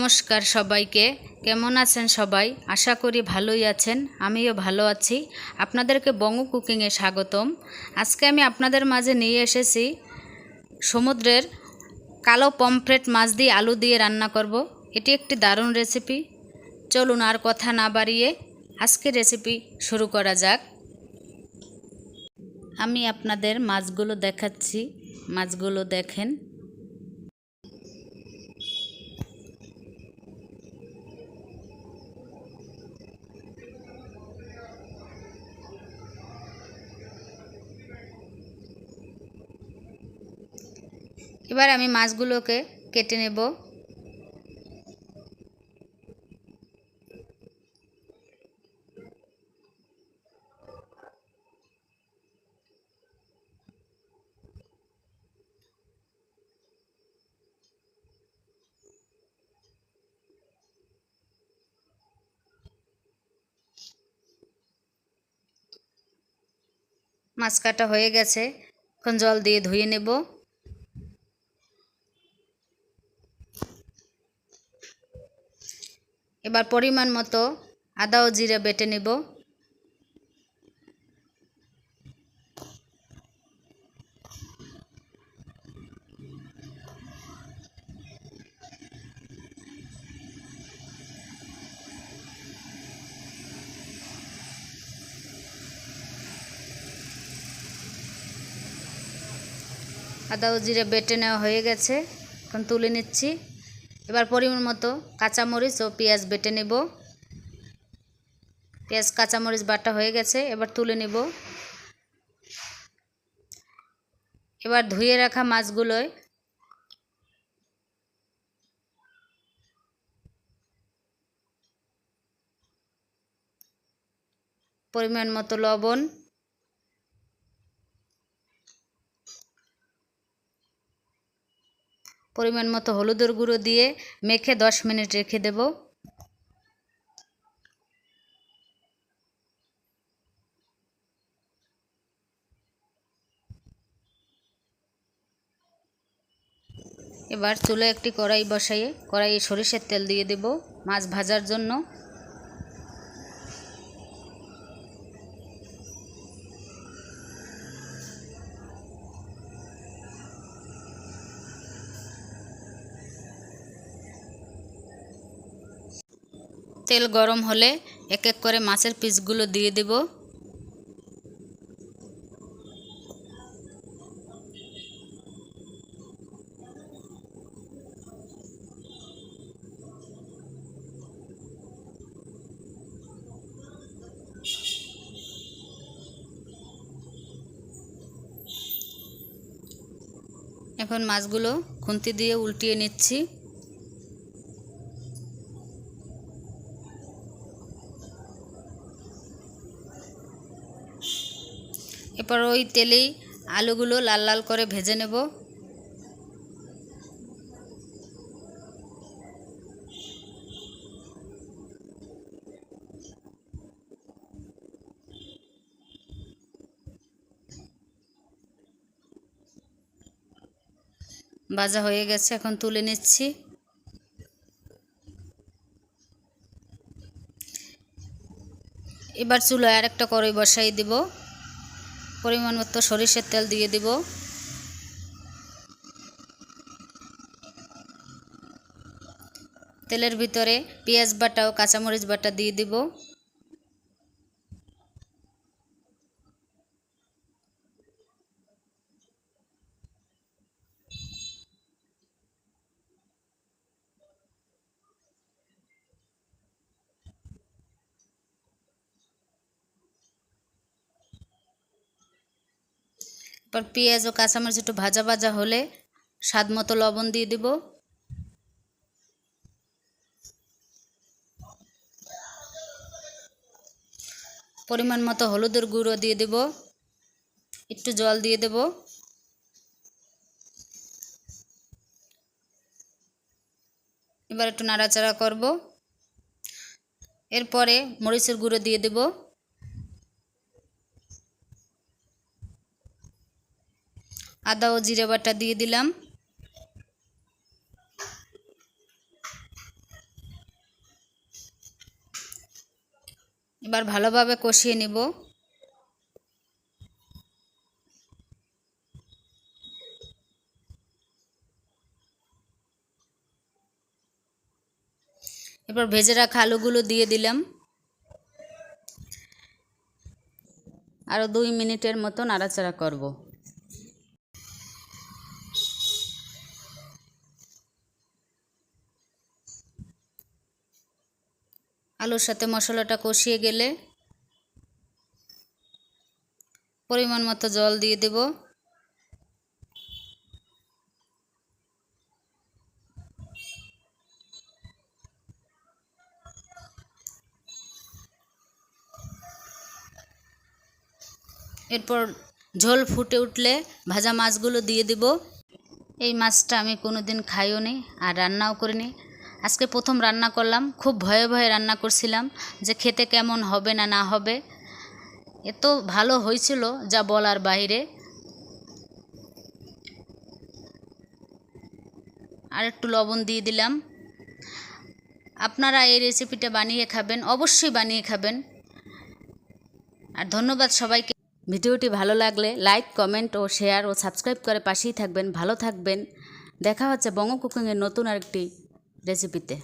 নমস্কার সবাইকে। কেমন আছেন সবাই? আশা করি ভালোই আছেন। আমিও ভালো আছি। আপনাদেরকে বঙ্গ কুকিংয়ে স্বাগতম। আজকে আমি আপনাদের মাঝে নিয়ে এসেছি সমুদ্রের কালো পমফ্রেট মাছ দিয়ে আলু দিয়ে রান্না করব। এটি একটি দারুণ রেসিপি। চলুন আর কথা না বাড়িয়ে আজকের রেসিপি শুরু করা যাক। আমি আপনাদের মাছগুলো দেখাচ্ছি। মাছগুলো দেখেন। এবার আমি মাছগুলোকে কেটে নেব। মাছ কাটা হয়ে গেছে। এখন জল দিয়ে ধুয়ে নেব। এবার পরিমাণ মতো আদা ও জিরা বেটে নেব। আদা ও জিরা বেটে নেওয়া হয়ে গেছে। এখন তুলে নিচ্ছি। এবার পরিমাণ মতো কাঁচামরিচ ও পেঁয়াজ বেটে নেব। পেঁয়াজ কাঁচামরিচ বাটা হয়ে গেছে। এবার তুলে নেব। এবার ধুয়ে রাখা মাছগুলোয় পরিমাণ মতো লবণ, পরিমাণ মতো হলুদের গুঁড়ো দিয়ে মেখে 10 মিনিট রেখে দেব। এবার চুলায় একটি কড়াই বসাইয়ে কড়াইয়ে সরিষার তেল দিয়ে দেব মাছ ভাজার জন্য। তেল গরম হলে এক এক করে মাছের পিসগুলো দিয়ে দেব। এখন মাছগুলো খুন্তি দিয়ে উল্টিয়ে নিচ্ছি। এরপর ওই তেলেই আলুগুলো লাল লাল করে ভেজে নেব। ভাজা হয়ে গেছে। এখন তুলে নিচ্ছি। এবার চুলায় আরেকটা কড়াই বসাই দিব। পরিমাণ মতো সরিষার তেল দিয়ে দিব। তেলের ভিতরে পেঁয়াজ বাটা ও কাঁচামরিচ বাটা দিয়ে দিব। এরপর পেঁয়াজ ও কাঁচামরিচ একটু ভাজা ভাজা হলে স্বাদ মতো লবণ দিয়ে দিব। পরিমাণ মতো হলুদের গুঁড়ো দিয়ে দেব। একটু জল দিয়ে দেব। এবার একটু নাড়াচাড়া করব। এরপরে মরিচের গুঁড়ো দিয়ে দেব। আদা ও জিরে বাটা দিয়ে দিলাম। এবার ভালোভাবে কষিয়ে নিব। এবার ভেজে রাখা আলুগুলো দিয়ে দিলাম। আরও 2 মিনিটের মতো নাড়াচাড়া করব। আলুর সাথে মশলাটা কষিয়ে গেলে পরিমাণ মতো জল দিয়ে দেব। এরপর ঝোল ফুটে উঠলে ভাজা মাছগুলো দিয়ে দেব। এই মাছটা আমি কোনোদিন খাইও নি আর রান্নাও করিনি, আজকে প্রথম রান্না করলাম। খুব ভয়ে ভয়ে রান্না করছিলাম যে খেতে কেমন হবে না না হবে। এত ভালো হয়েছিল যা বলার বাইরে। আর একটু লবণ দিয়ে দিলাম। আপনারা এই রেসিপিটা বানিয়ে খাবেন, অবশ্যই বানিয়ে খাবেন। আর ধন্যবাদ সবাইকে। ভিডিওটি ভালো লাগলে লাইক, কমেন্ট ও শেয়ার ও সাবস্ক্রাইব করে পাশেই থাকবেন। ভালো থাকবেন। দেখা হচ্ছে বঙ্গ কুকিংয়ের নতুন আরেকটি রেসিপিতে।